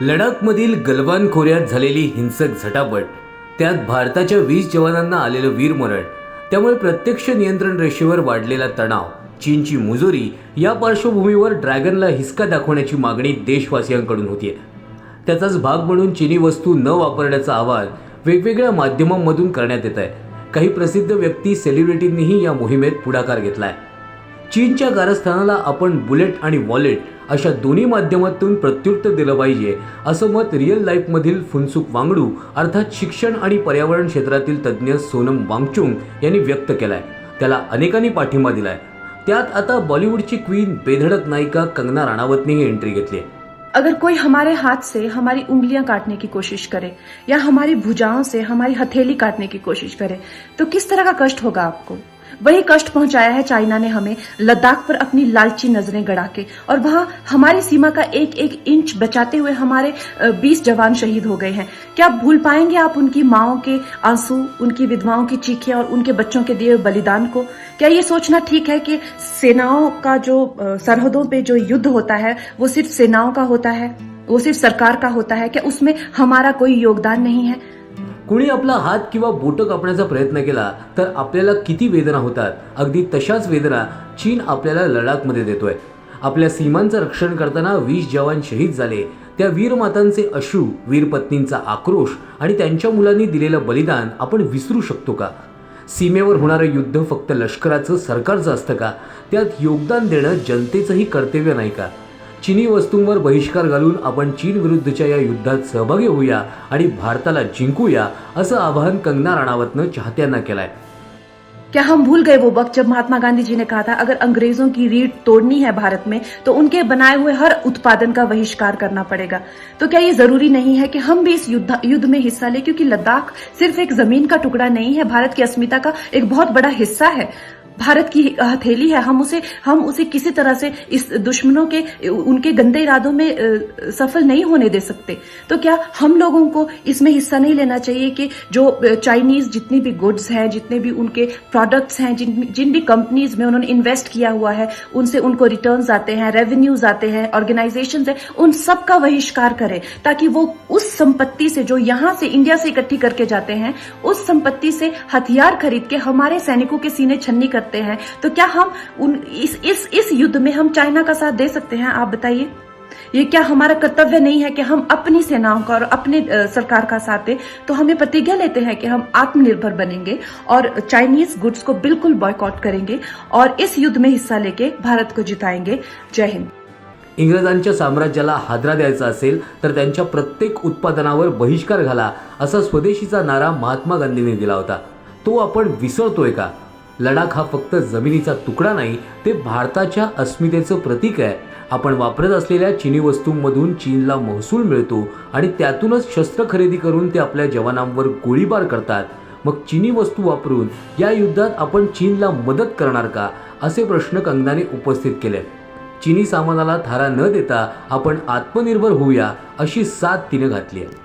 लडाखमधील गलवान खोऱ्यात झालेली हिंसक झटापट, त्यात भारताच्या 20 जवानांना आलेलं वीरमरण, त्यामुळे प्रत्यक्ष नियंत्रण रेषेवर वाढलेला तणाव, चीनची मुजोरी या पार्श्वभूमीवर ड्रॅगनला हिसका दाखवण्याची मागणी देशवासियांकडून होतीये. त्याचाच भाग म्हणून चीनी वस्तू न वापरण्याचं आवाहन वेगवेगळ्या माध्यमांमधून करण्यात येत आहे. काही प्रसिद्ध व्यक्ती, सेलिब्रिटींनीही या मोहिमेत पुढाकार घेतलाय. चीनच्या कारस्थानाला आपण बुलेट आणि वॉलेट अशा दोन्ही माध्यमातून प्रत्युत्तर दिलं पाहिजे, असं मत रिअल लाईफमधील फुनसुक वांगडू अर्थात शिक्षण आणि पर्यावरण क्षेत्रातील तज्ज्ञ सोनम वांगचुक यांनी व्यक्त केलाय. त्याला अनेकांनी पाठिंबा दिलाय. त्यात आता बॉलिवूडची क्वीन, बेधडक नायिका कंगना राणावतने एंट्री घेतली आहे. अगर कोई हमारे हाथ से हमारी उंगलियां काटने की कोशिश करे या हमारी भुजाओं से हमारी हथेली काटने की कोशिश करे तो किस तरह का कष्ट होगा आपको। वही कष्ट पहुंचाया है चाइना ने हमें लद्दाख पर अपनी लालची नजरें गड़ा के, और वहां हमारी सीमा का एक एक इंच बचाते हुए हमारे 20 जवान शहीद हो गए हैं। क्या भूल पाएंगे आप उनकी माओं के आंसू, उनकी विधवाओं की चीखें और उनके बच्चों के दिए बलिदान को। क्या ये सोचना ठीक है कि सेनाओं का जो सरहदों पे जो युद्ध होता है वो सिर्फ सेनाओं का होता है, वो सिर्फ सरकार का होता है? क्या उसमें हमारा कोई योगदान नहीं है? कुणी आपला हात किंवा बोटं कापण्याचा प्रयत्न केला तर आपल्याला किती वेदना होतात, अगदी तशाच वेदना चीन आपल्याला लडाखमध्ये देतोय. आपल्या सीमांचं रक्षण करताना 20 जवान शहीद झाले. त्या वीर मातांचे अश्रू, वीर पत्नींचा आक्रोश आणि त्यांच्या मुलांनी दिलेलं बलिदान आपण विसरू शकतो का? सीमेवर होणारं युद्ध फक्त लष्कराचं, सरकारचं असतं का? त्यात योगदान देणं जनतेचंही कर्तव्य नाही का? चीनी वस्तूंवर बहिष्कार घालून आपण चीन विरुद्धच्या या युद्धात सहभागी होऊया आणि भारताला जिंकूया, असं आवाहन कंगना राणावतनं चाहत्यांना केलंय. क्या हम भूल गए वो वक्त जब महात्मा गांधी जी ने कहा था अगर अंग्रेजों की रीढ़ तोड़नी है भारत में तो उनके बनाए हुए हर उत्पादन का बहिष्कार करना पड़ेगा। तो क्या ये जरूरी नहीं है कि हम भी इस युद्ध में हिस्सा लें, क्योंकि लद्दाख सिर्फ एक जमीन का टुकड़ा नहीं है, भारत की अस्मिता का एक बहुत बड़ा हिस्सा है, भारत की हथेली है। हम उसे किसी तरह से इस दुश्मनों के उनके गंदे इरादों में सफल नहीं होने दे सकते। तो क्या हम लोगों को इसमें हिस्सा नहीं लेना चाहिए कि जो चाइनीज जितनी भी गुड्स हैं, जितने भी उनके प्रोडक्ट्स हैं, जिन भी कंपनीज में उन्होंने इन्वेस्ट किया हुआ है, उनसे उनको रिटर्न्स आते हैं, रेवेन्यूज आते हैं, ऑर्गेनाइजेशंस हैं, उन सब का बहिष्कार करें, ताकि वो उस संपत्ति से जो यहां से इंडिया से इकट्ठी करके जाते हैं, उस संपत्ति से हथियार खरीद के हमारे सैनिकों के सीने छन्नी करते हैं। तो क्या हम इस युद्ध में हम चाइना का साथ दे सकते हैं? आप बताइए, ये क्या हमारा कर्तव्य नहीं है कि हम अपनी सेनाओं का और अपने सरकार का साथ दें? तो हमें प्रतिज्ञा लेते हैं कि हम आत्मनिर्भर बनेंगे और चाइनीज गुड्स को बिल्कुल बॉयकॉट करेंगे और इस युद्ध में हिस्सा लेके भारत को जिताएंगे। जय हिंद. इंग्रजांच्या साम्राज्याला हादरा द्यायचा असेल तर त्यांच्या प्रत्येक उत्पादनावर बहिष्कार घाला, असा स्वदेशीचा नारा महात्मा गांधींनी दिला होता. तो आपण विसरतोय का? लडाख हा फक्त जमिनीचा तुकडा नाही, ते भारताच्या अस्मितेचं प्रतीक आहे. आपण वापरत असलेल्या चीनी वस्तूंमधून चीनला महसूल मिळतो आणि त्यातूनच शस्त्र खरेदी करून ते आपल्या जवानांवर गोळीबार करतात. मग चीनी वस्तू वापरून या युद्धात आपण चीनला मदत करणार का, असे प्रश्न कंगनाने उपस्थित केले. चीनी सामानाला थारा न देता आपण आत्मनिर्भर होऊया, अशी साथ तिने घातली आहे.